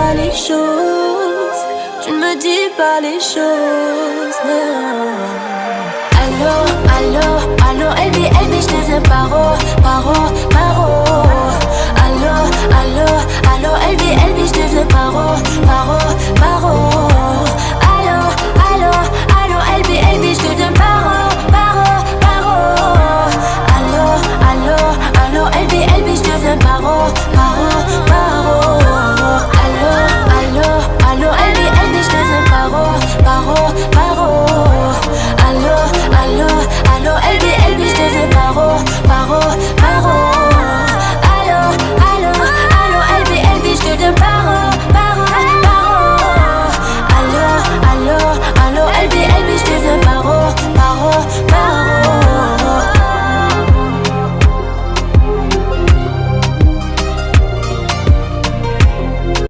pas les choses. Tu ne me dis pas les choses. Allô, allô, allô, Elbi, Elbi, je te dis paro, paro, paro. Allô, allô, allô, Elbi, Elbi, je te dis paro, paro.